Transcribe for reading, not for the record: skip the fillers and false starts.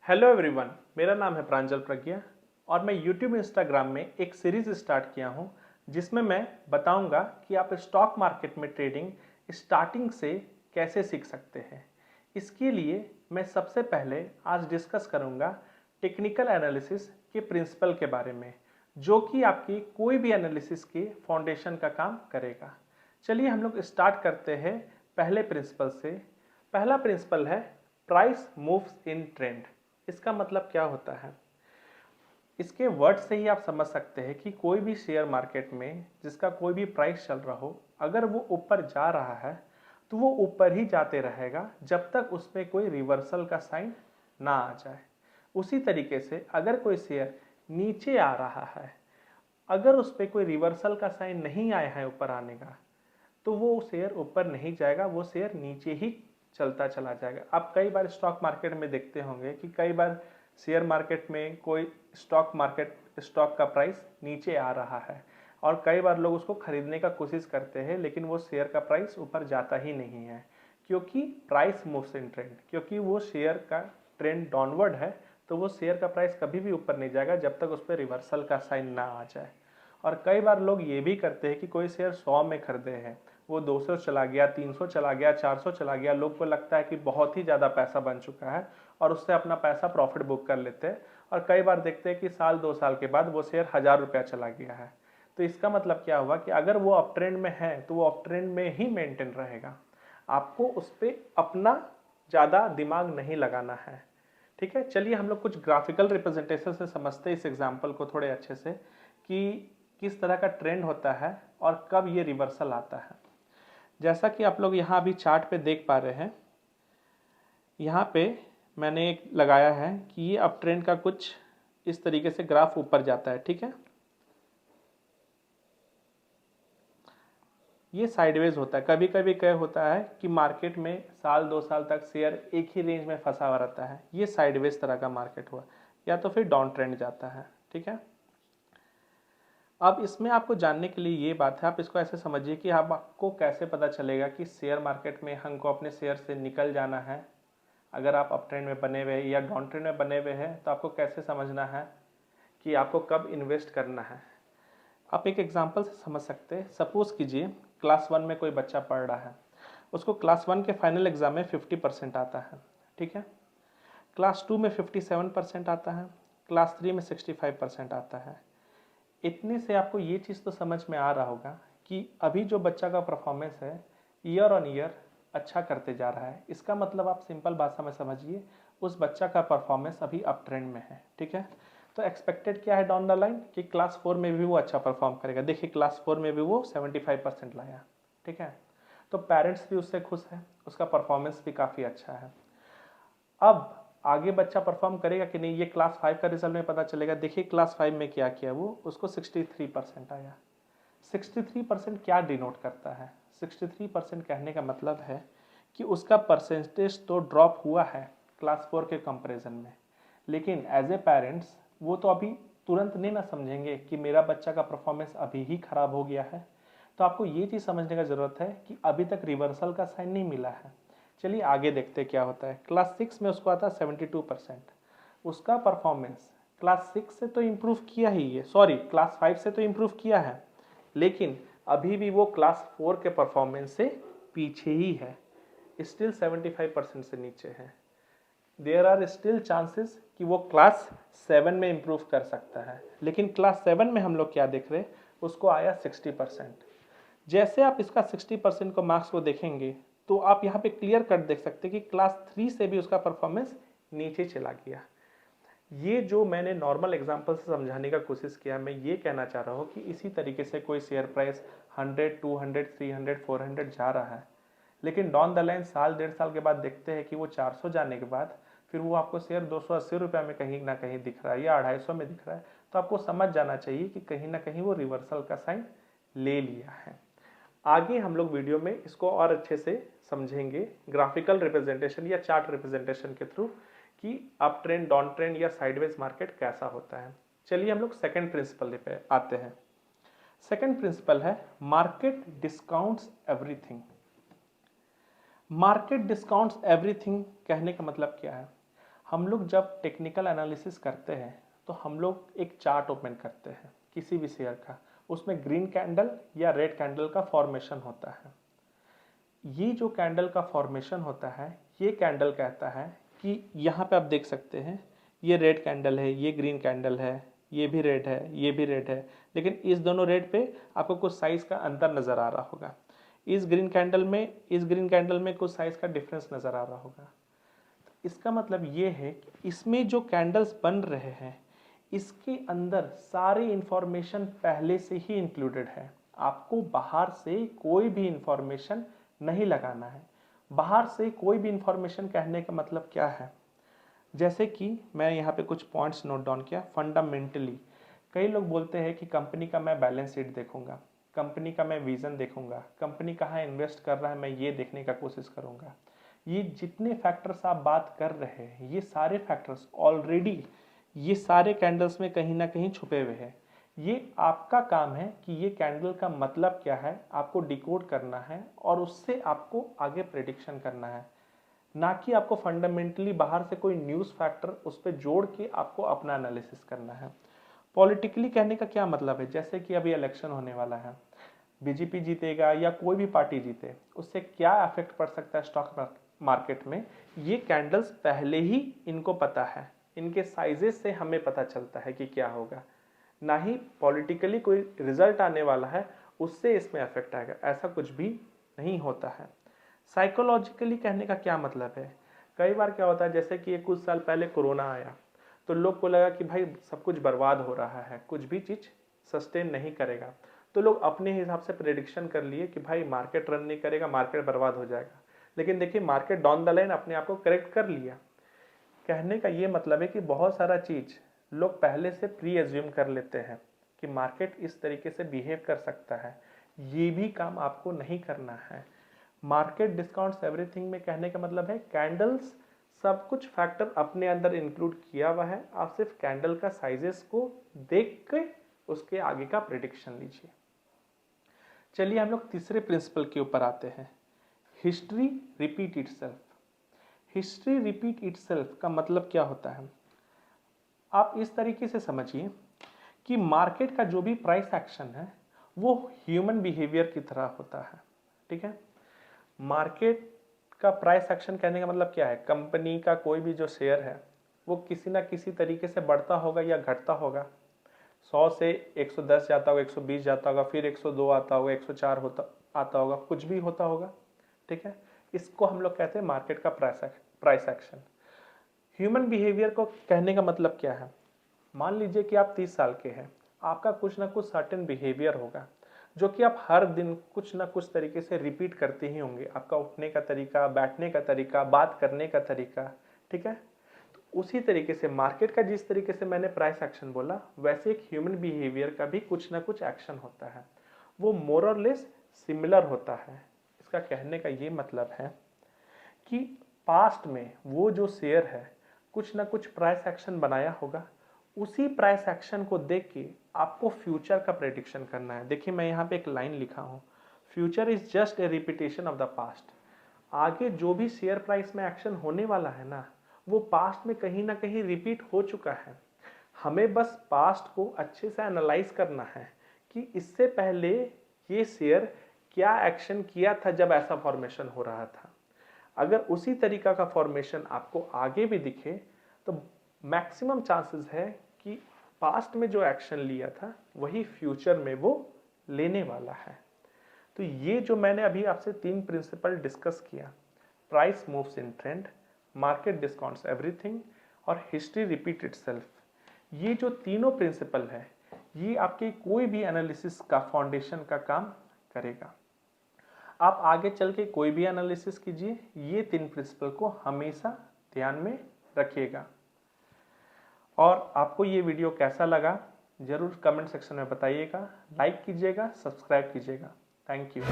Hello everyone, मेरा नाम है प्रांजल प्रज्ञा और मैं यूट्यूब इंस्टाग्राम में एक सीरीज स्टार्ट किया हूं जिसमें मैं बताऊंगा कि आप स्टॉक मार्केट में ट्रेडिंग स्टार्टिंग से कैसे सीख सकते हैं। इसके लिए मैं सबसे पहले आज डिस्कस करूंगा टेक्निकल एनालिसिस के प्रिंसिपल के बारे में, जो कि आपकी कोई भी एनालिसिस के फाउंडेशन का काम करेगा। चलिए हम लोग स्टार्ट करते हैं पहले प्रिंसिपल से। पहला प्रिंसिपल है प्राइस मूव्स इन ट्रेंड। इसका मतलब क्या होता है? इसके वर्ड से ही आप समझ सकते हैं कि कोई भी शेयर मार्केट में जिसका कोई भी प्राइस चल रहा हो, अगर वो ऊपर जा रहा है तो वो ऊपर ही जाते रहेगा जब तक उसमें कोई रिवर्सल का साइन ना आ जाए। उसी तरीके से अगर कोई शेयर नीचे आ रहा है, अगर उस पर कोई रिवर्सल का साइन नहीं आया है ऊपर आने का, तो वो शेयर ऊपर नहीं जाएगा, वो शेयर नीचे ही चलता चला जाएगा। आप कई बार स्टॉक मार्केट में देखते होंगे कि कई बार शेयर मार्केट में कोई स्टॉक का प्राइस नीचे आ रहा है और कई बार लोग उसको खरीदने का कोशिश करते हैं, लेकिन वो शेयर का प्राइस ऊपर जाता ही नहीं है, क्योंकि प्राइस मूव्स इन ट्रेंड। क्योंकि वो शेयर का ट्रेंड डाउनवर्ड है, तो वो शेयर का प्राइस कभी भी ऊपर नहीं जाएगा जब तक उस पर रिवर्सल का साइन ना आ जाए। और कई बार लोग ये भी करते हैं कि कोई शेयर 100 में खरीदे हैं, वो 200 चला गया, 300 चला गया, 400 चला गया, लोग को लगता है कि बहुत ही ज़्यादा पैसा बन चुका है और उससे अपना पैसा प्रॉफिट बुक कर लेते हैं। और कई बार देखते हैं कि साल 2 साल के बाद वो शेयर 1000 रुपया चला गया है। तो इसका मतलब क्या हुआ कि अगर वो अप ट्रेंड में है तो वो अप ट्रेंड में ही मेंटेन रहेगा। आपको उस पर अपना ज़्यादा दिमाग नहीं लगाना है। ठीक है, चलिए हम लोग कुछ ग्राफिकल रिप्रेजेंटेशन से समझते हैं इस एग्जाम्पल को थोड़े अच्छे से कि किस तरह का ट्रेंड होता है और कब ये रिवर्सल आता है। जैसा कि आप लोग यहाँ अभी चार्ट पे देख पा रहे हैं, यहाँ पे मैंने एक लगाया है कि ये अप ट्रेंड का कुछ इस तरीके से ग्राफ ऊपर जाता है। ठीक है, ये साइडवेज होता है। कभी कभी क्या होता है कि मार्केट में साल 2 साल तक शेयर एक ही रेंज में फंसा हुआ रहता है, ये साइडवेज तरह का मार्केट हुआ, या तो फिर डाउन ट्रेंड जाता है। ठीक है, अब इसमें आपको जानने के लिए ये बात है, आप इसको ऐसे समझिए कि आपको कैसे पता चलेगा कि शेयर मार्केट में हमको अपने शेयर से निकल जाना है। अगर आप अप ट्रेंड में बने हुए हैं या डाउन ट्रेंड में बने हुए हैं, तो आपको कैसे समझना है कि आपको कब इन्वेस्ट करना है। आप एक एग्जांपल से समझ सकते हैं। सपोज कीजिए क्लास 1 में कोई बच्चा पढ़ रहा है, उसको क्लास 1 के फाइनल एग्जाम में 50% आता है। ठीक है, क्लास 2 में 57% आता है, क्लास 3 में 65% आता है। इतने से आपको ये चीज़ तो समझ में आ रहा होगा कि अभी जो बच्चा का परफॉर्मेंस है ईयर ऑन ईयर अच्छा करते जा रहा है। इसका मतलब आप सिंपल भाषा में समझिए, उस बच्चा का परफॉर्मेंस अभी अप ट्रेंड में है। ठीक है, तो एक्सपेक्टेड क्या है डाउन द लाइन कि क्लास 4 में भी वो अच्छा परफॉर्म करेगा। देखिए क्लास 4 में भी वो 75% लाया। ठीक है, तो पेरेंट्स भी उससे खुश है, उसका परफॉर्मेंस भी काफ़ी अच्छा है। अब आगे बच्चा परफॉर्म करेगा कि नहीं, ये क्लास 5 का रिजल्ट में पता चलेगा। देखिए क्लास 5 में क्या किया, वो उसको 63% आया। 63% क्या डिनोट करता है? 63% कहने का मतलब है कि उसका परसेंटेज तो ड्रॉप हुआ है क्लास 4 के कंपैरिजन में, लेकिन एज ए पेरेंट्स वो तो अभी तुरंत नहीं ना समझेंगे कि मेरा बच्चा का परफॉर्मेंस अभी ही खराब हो गया है। तो आपको ये चीज़ समझने का ज़रूरत है कि अभी तक रिवर्सल का साइन नहीं मिला है। चलिए आगे देखते क्या होता है। क्लास 6 में उसको आता है 72%। उसका परफॉर्मेंस क्लास 6 से तो इम्प्रूव किया ही है, सॉरी क्लास 5 से तो इम्प्रूव किया है, लेकिन अभी भी वो क्लास 4 के परफॉर्मेंस से पीछे ही है, स्टिल 75% से नीचे है। देयर आर स्टिल चांसेस कि वो क्लास 7 में इम्प्रूव कर सकता है, लेकिन क्लास 7 में हम लोग क्या देख रहे हैं, उसको आया 60%। जैसे आप इसका 60% को मार्क्स को देखेंगे तो आप यहाँ पे क्लियर कट देख सकते हैं कि क्लास 3 से भी उसका परफॉर्मेंस नीचे चला गया। ये जो मैंने नॉर्मल एग्जांपल से समझाने का कोशिश किया, मैं ये कहना चाह रहा हूँ कि इसी तरीके से कोई शेयर प्राइस 100, 200, 300, 400 जा रहा है, लेकिन डाउन द लाइन साल 1.5 साल के बाद देखते हैं कि वो 400 जाने के बाद फिर वो आपको शेयर 280 रुपये में कहीं ना कहीं दिख रहा है या 250 में दिख रहा है, तो आपको समझ जाना चाहिए कि कहीं ना कहीं वो रिवर्सल का साइन ले लिया है। आगे हम लोग वीडियो में इसको और अच्छे से समझेंगे ग्राफिकल रिप्रेजेंटेशन या चार्ट रिप्रेजेंटेशन के थ्रू कि अप ट्रेंड, डाउन ट्रेंड या साइडवेज मार्केट कैसा होता है। चलिए हम लोग सेकंड प्रिंसिपल पे आते हैं। सेकंड प्रिंसिपल है market discounts everything. Market discounts everything कहने का मतलब क्या है? हम लोग जब टेक्निकल एनालिसिस करते हैं तो हम लोग एक चार्ट ओपन करते हैं किसी भी शेयर का, उसमें ग्रीन कैंडल या रेड कैंडल का फॉर्मेशन होता है। ये जो कैंडल का फॉर्मेशन होता है, ये कैंडल कहता है कि यहाँ पे आप देख सकते हैं ये रेड कैंडल है, ये ग्रीन कैंडल है, ये भी रेड है, ये भी रेड है, लेकिन इस दोनों रेड पे आपको कुछ साइज का अंतर नज़र आ रहा होगा। इस ग्रीन कैंडल में कुछ साइज का डिफरेंस नज़र आ रहा होगा। इसका मतलब ये है कि इसमें जो कैंडल्स बन रहे हैं इसके अंदर सारी इंफॉर्मेशन पहले से ही इंक्लूडेड है। आपको बाहर से कोई भी इंफॉर्मेशन नहीं लगाना है। बाहर से कोई भी इंफॉर्मेशन कहने का मतलब क्या है, जैसे कि मैं यहाँ पे कुछ पॉइंट्स नोट डाउन किया। फंडामेंटली कई लोग बोलते हैं कि कंपनी का मैं बैलेंस शीट देखूंगा, कंपनी का मैं विजन देखूंगा, कंपनी कहाँ इन्वेस्ट कर रहा है मैं ये देखने का कोशिश करूंगा। ये जितने फैक्टर्स आप बात कर रहे हैं ये सारे फैक्टर्स ऑलरेडी ये सारे कैंडल्स में कहीं ना कहीं छुपे हुए हैं। ये आपका काम है कि ये कैंडल का मतलब क्या है आपको डिकोड करना है और उससे आपको आगे प्रेडिक्शन करना है, ना कि आपको फंडामेंटली बाहर से कोई न्यूज़ फैक्टर उस पर जोड़ के आपको अपना एनालिसिस करना है। पॉलिटिकली कहने का क्या मतलब है, जैसे कि अभी इलेक्शन होने वाला है, बीजेपी जीतेगा या कोई भी पार्टी जीते, उससे क्या इफेक्ट पड़ सकता है स्टॉक मार्केट में, ये कैंडल्स पहले ही इनको पता है। इनके साइजेस से हमें पता चलता है कि क्या होगा, ना ही पॉलिटिकली कोई रिजल्ट आने वाला है उससे इसमें इफेक्ट आएगा, ऐसा कुछ भी नहीं होता है। साइकोलॉजिकली कहने का क्या मतलब है, कई बार क्या होता है जैसे कि कुछ साल पहले कोरोना आया तो लोग को लगा कि भाई सब कुछ बर्बाद हो रहा है, कुछ भी चीज़ सस्टेन नहीं करेगा, तो लोग अपने हिसाब से प्रेडिक्शन कर लिए कि भाई मार्केट रन नहीं करेगा, मार्केट बर्बाद हो जाएगा। लेकिन देखिए मार्केट डाउन द लाइन अपने आप को करेक्ट कर लिया। कहने का ये मतलब है कि बहुत सारा चीज़ लोग पहले से प्री एज्यूम कर लेते हैं कि मार्केट इस तरीके से बिहेव कर सकता है। ये भी काम आपको नहीं करना है। मार्केट डिस्काउंट्स एवरीथिंग में कहने का मतलब है कैंडल्स सब कुछ फैक्टर अपने अंदर इंक्लूड किया हुआ है, आप सिर्फ कैंडल का साइजेस को देख के उसके आगे का प्रेडिक्शन लीजिए। चलिए हम लोग तीसरे प्रिंसिपल के ऊपर आते हैं, history repeat itself. History repeat itself का मतलब क्या होता है, आप इस तरीके से समझिए कि मार्केट का जो भी प्राइस एक्शन है वो ह्यूमन बिहेवियर की तरह होता है। ठीक है, मार्केट का प्राइस एक्शन कहने का मतलब क्या है, कंपनी का कोई भी जो शेयर है वो किसी ना किसी तरीके से बढ़ता होगा या घटता होगा। 100 से 110 जाता होगा, 120 जाता होगा, फिर 102 आता होगा, 104 आता होगा, कुछ भी होता होगा। ठीक है, इसको हम लोग कहते हैं मार्केट का प्राइस एक्शन। ह्यूमन बिहेवियर को कहने का मतलब क्या है, मान लीजिए कि आप 30 साल के हैं, आपका कुछ ना कुछ सर्टेन बिहेवियर होगा जो कि आप हर दिन कुछ ना कुछ तरीके से रिपीट करते ही होंगे। आपका उठने का तरीका, बैठने का तरीका, बात करने का तरीका। ठीक है, तो उसी तरीके से मार्केट का जिस तरीके से मैंने प्राइस एक्शन बोला, वैसे एक ह्यूमन बिहेवियर का भी कुछ ना कुछ एक्शन होता है, वो मोर और लेस सिमिलर होता है। इसका कहने का ये मतलब है कि पास्ट में वो जो शेयर है कुछ ना कुछ प्राइस एक्शन बनाया होगा, उसी प्राइस एक्शन को देख के आपको फ्यूचर का प्रेडिक्शन करना है। देखिए मैं यहाँ पे एक लाइन लिखा हूँ, future is just a repetition of the past. आगे जो भी शेयर प्राइस में एक्शन होने वाला है ना, वो पास्ट में कहीं ना कहीं रिपीट हो चुका है। हमें बस पास्ट को अच्छे से एनालाइज करना है कि इससे पहले ये शेयर क्या एक्शन किया था जब ऐसा फॉर्मेशन हो रहा था। अगर उसी तरीका का फॉर्मेशन आपको आगे भी दिखे तो मैक्सिमम चांसेस है कि पास्ट में जो एक्शन लिया था वही फ्यूचर में वो लेने वाला है। तो ये जो मैंने अभी आपसे 3 प्रिंसिपल डिस्कस किया, price moves in trend, market discounts everything और हिस्ट्री रिपीट इटसेल्फ, ये जो तीनों प्रिंसिपल है ये आपके कोई भी एनालिसिस का फाउंडेशन का काम करेगा। आप आगे चल के कोई भी एनालिसिस कीजिए, ये 3 प्रिंसिपल को हमेशा ध्यान में रखिएगा। और आपको ये वीडियो कैसा लगा जरूर कमेंट सेक्शन में बताइएगा, लाइक कीजिएगा, सब्सक्राइब कीजिएगा। Thank you.